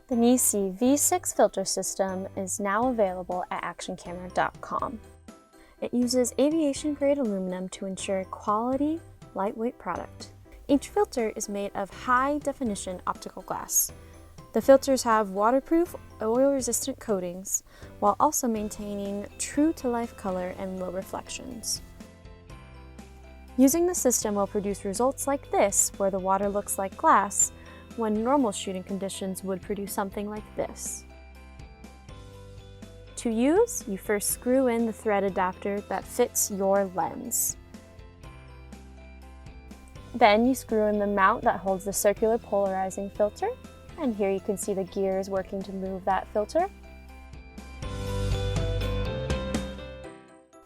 The Nisi V6 filter system is now available at actioncamera.com. It uses aviation-grade aluminum to ensure a quality, lightweight product. Each filter is made of high-definition optical glass. The filters have waterproof, oil-resistant coatings, while also maintaining true-to-life color and low reflections. Using the system will produce results like this, where the water looks like glass, when normal shooting conditions would produce something like this. To use, you first screw in the thread adapter that fits your lens. Then you screw in the mount that holds the circular polarizing filter, and here you can see the gears working to move that filter.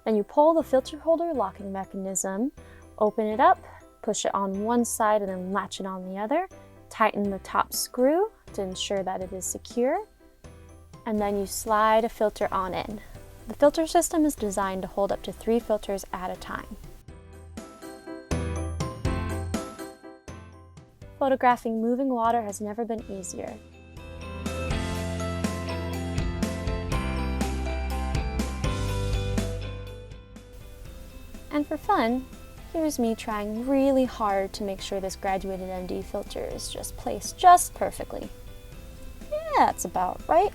Then you pull the filter holder locking mechanism, open it up, push it on one side and then latch it on the other, tighten the top screw to ensure that it is secure, and then you slide a filter on in. The filter system is designed to hold up to 3 filters at a time. Photographing moving water has never been easier. And for fun, here's me trying really hard to make sure this graduated MD filter is just placed just perfectly. Yeah, that's about right.